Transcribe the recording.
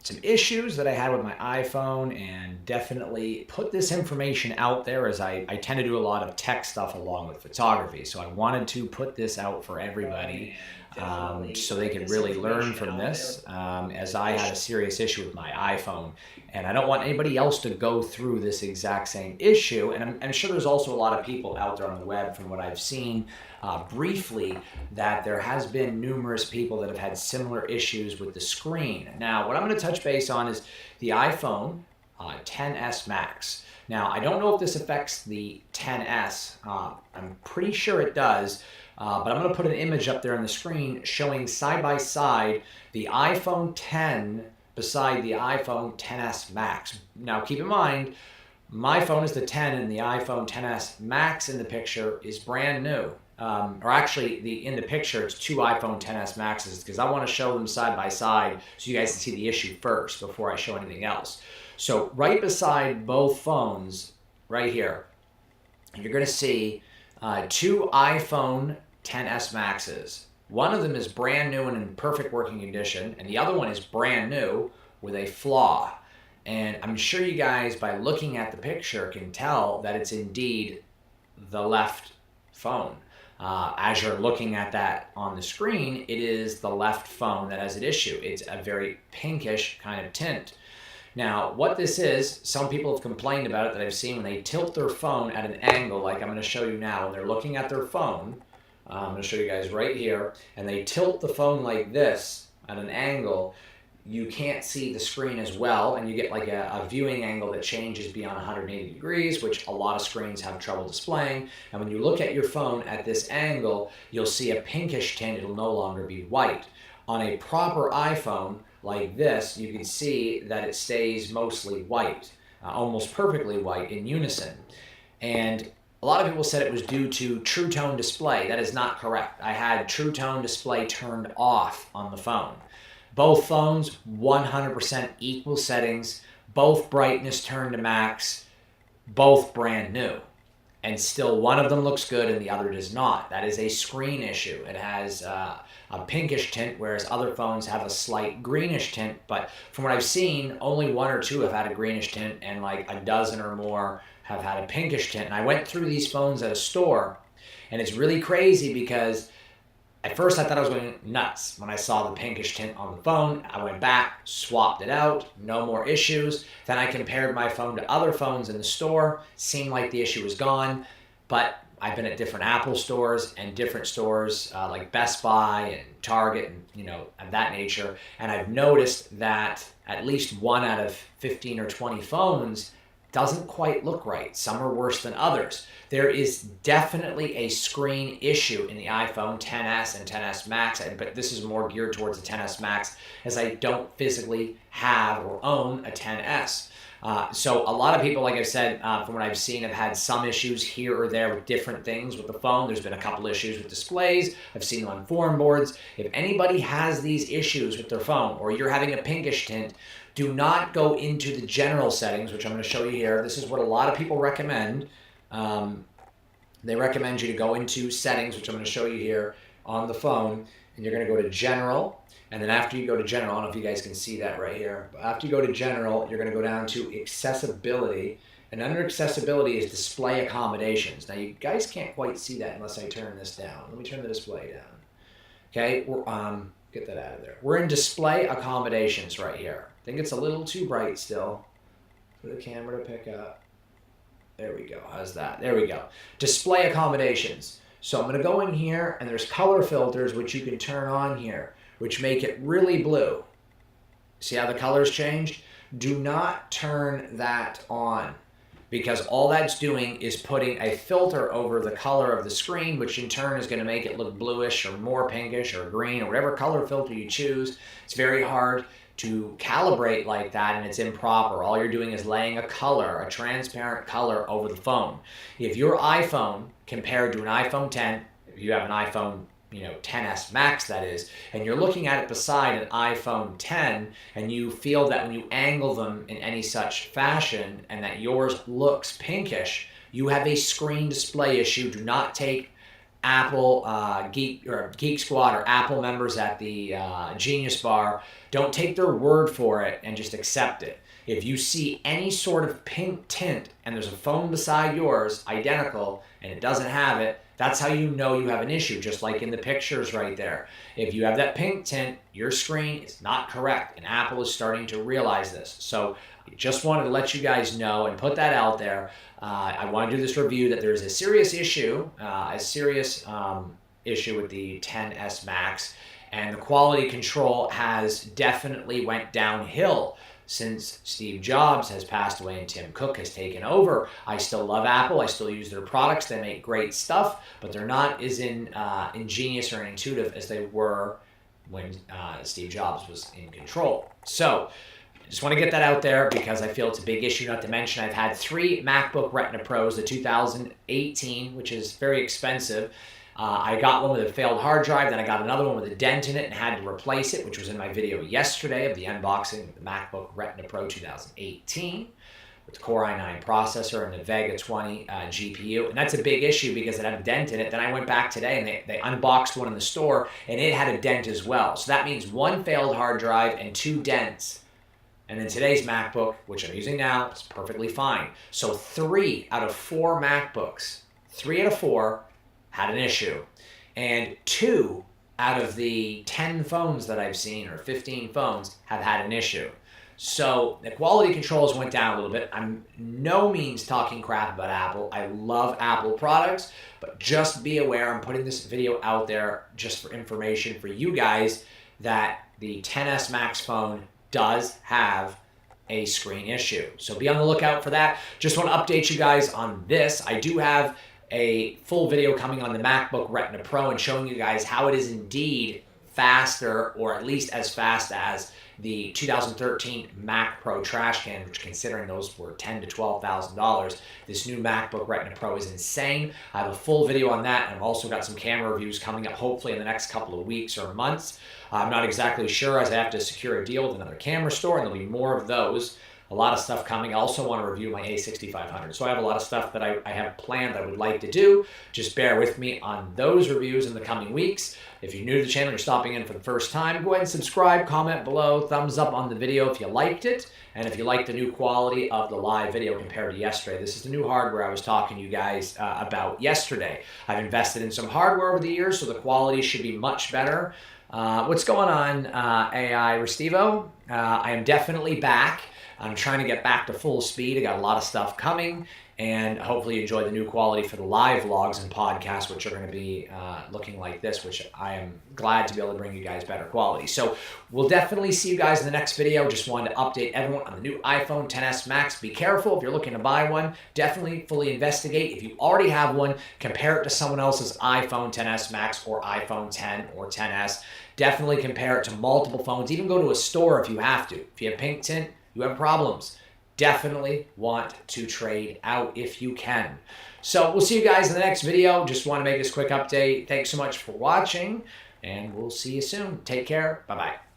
some issues that I had with my iPhone and definitely put this information out there as I tend to do a lot of tech stuff along with photography. So I wanted to put this out for everybody so they could really learn from this as I had a serious issue with my iPhone. And I don't want anybody else to go through this exact same issue. And I'm sure there's also a lot of people out there on the web, from what I've seen briefly, that there has been numerous people that have had similar issues with the screen. Now, what I'm going to touch base on is the iPhone XS Max. Now, I don't know if this affects the XS. I'm pretty sure it does. But I'm going to put an image up there on the screen showing side by side the iPhone X beside the iPhone XS Max. Now keep in mind, my phone is the 10 and the iPhone XS Max in the picture is brand new. Or actually, in the picture, it's two iPhone XS Maxes, because I want to show them side by side so you guys can see the issue first before I show anything else. So right beside both phones, right here, you're going to see two iPhone XS Maxes. One of them is brand new and in perfect working condition, and the other one is brand new with a flaw. And I'm sure you guys, by looking at the picture, can tell that it's indeed the left phone. As you're looking at that on the screen, it is the left phone that has an issue. It's a very pinkish kind of tint. Now, what this is, some people have complained about it that I've seen when they tilt their phone at an angle, like I'm going to show you now. When they're looking at their phone, I'm going to show you guys right here, and they tilt the phone like this at an angle, you can't see the screen as well, and you get like a viewing angle that changes beyond 180 degrees, which a lot of screens have trouble displaying. And when you look at your phone at this angle, you'll see a pinkish tint. It'll no longer be white. On a proper iPhone like this, you can see that it stays mostly white, almost perfectly white in unison. And a lot of people said it was due to True Tone display. That is not correct. I had True Tone display turned off on the phone. Both phones, 100% equal settings, both brightness turned to max, both brand new. And still one of them looks good and the other does not. That is a screen issue. It has a pinkish tint, whereas other phones have a slight greenish tint. But from what I've seen, only one or two have had a greenish tint, and like a dozen or more have had a pinkish tint. And I went through these phones at a store, and it's really crazy because at first I thought I was going nuts when I saw the pinkish tint on the phone. I went back, swapped it out, no more issues. Then I compared my phone to other phones in the store, seemed like the issue was gone. But I've been at different Apple stores and different stores like Best Buy and Target and of that nature, and I've noticed that at least 1 out of 15 or 20 phones doesn't quite look right. Some are worse than others. There is definitely a screen issue in the iPhone XS and XS Max, but this is more geared towards the XS Max, as I don't physically have or own a XS. So a lot of people, like I've said, from what I've seen, have had some issues here or there with different things with the phone. There's been a couple issues with displays. I've seen them on forum boards. If anybody has these issues with their phone, or you're having a pinkish tint, do not go into the general settings, which I'm going to show you here. This is what a lot of people recommend. They recommend you to go into settings, which I'm going to show you here on the phone, and you're going to go to general. And then after you go to general, I don't know if you guys can see that right here, but after you go to general, you're going to go down to accessibility. And under accessibility is display accommodations. Now you guys can't quite see that unless I turn this down. Let me turn the display down. Okay, get that out of there. We're in display accommodations right here. I think it's a little too bright still for the camera to pick up. There we go. How's that? There we go. Display accommodations. So I'm going to go in here, and there's color filters, which you can turn on here, which make it really blue. See how the colors changed? Do not turn that on, because all that's doing is putting a filter over the color of the screen, which in turn is going to make it look bluish or more pinkish or green or whatever color filter you choose. It's very hard to calibrate like that, and it's improper. All you're doing is laying a color, a transparent color over the phone. If your iPhone, compared to an iPhone X, if you have an iPhone XS Max that is, and you're looking at it beside an iPhone X, and you feel that when you angle them in any such fashion and that yours looks pinkish, you have a screen display issue. Do not take Apple Geek Squad or Apple members at the Genius Bar, don't take their word for it and just accept it. If you see any sort of pink tint and there's a phone beside yours, identical, and it doesn't have it, that's how you know you have an issue, just like in the pictures right there. If you have that pink tint, your screen is not correct, and Apple is starting to realize this. So I just wanted to let you guys know and put that out there. I want to do this review that there's a serious issue, issue with the XS Max, and the quality control has definitely went downhill since Steve Jobs has passed away and Tim Cook has taken over. I still love Apple. I still use their products. They make great stuff, but they're not as ingenious or intuitive as they were when Steve Jobs was in control. So I just want to get that out there because I feel it's a big issue. Not to mention I've had 3 MacBook Retina Pros, the 2018, which is very expensive. I got one with a failed hard drive, then I got another one with a dent in it and had to replace it, which was in my video yesterday of the unboxing of the MacBook Retina Pro 2018 with the Core i9 processor and the Vega 20 GPU. And that's a big issue because it had a dent in it. Then I went back today and they unboxed one in the store and it had a dent as well. So that means 1 failed hard drive and 2 dents. And then today's MacBook, which I'm using now, is perfectly fine. So 3 out of 4 MacBooks, 3 out of 4, had an issue, and 2 out of the 10 phones that I've seen, or 15 phones, have had an issue. So the quality controls went down a little bit. I'm no means talking crap about Apple. I love Apple products, but just be aware, I'm putting this video out there just for information for you guys, that the XS Max phone does have a screen issue. So be on the lookout for that. Just want to update you guys on this. I do have a full video coming on the MacBook Retina Pro and showing you guys how it is indeed faster, or at least as fast as the 2013 Mac Pro trash can, which, considering those were $10,000 to $12,000, this new MacBook Retina Pro is insane. I have a full video on that, and I've also got some camera reviews coming up hopefully in the next couple of weeks or months. I'm not exactly sure, as I have to secure a deal with another camera store, and there'll be more of those. A lot of stuff coming. I also want to review my A6500. So I have a lot of stuff that I have planned I would like to do. Just bear with me on those reviews in the coming weeks. If you're new to the channel, you're stopping in for the first time, go ahead and subscribe, comment below, thumbs up on the video if you liked it. And if you like the new quality of the live video compared to yesterday, this is the new hardware I was talking to you guys about yesterday. I've invested in some hardware over the years, so the quality should be much better. What's going on, AI Restivo? I am definitely back. I'm trying to get back to full speed. I got a lot of stuff coming, and hopefully you enjoy the new quality for the live vlogs and podcasts, which are going to be looking like this, which I am glad to be able to bring you guys better quality. So we'll definitely see you guys in the next video. Just wanted to update everyone on the new iPhone XS Max. Be careful if you're looking to buy one. Definitely fully investigate. If you already have one, compare it to someone else's iPhone XS Max or iPhone 10 or XS. Definitely compare it to multiple phones. Even go to a store if you have to. If you have pink tint, you have problems, definitely want to trade out if you can. So we'll see you guys in the next video. Just want to make this quick update. Thanks so much for watching, and we'll see you soon. Take care. Bye-bye.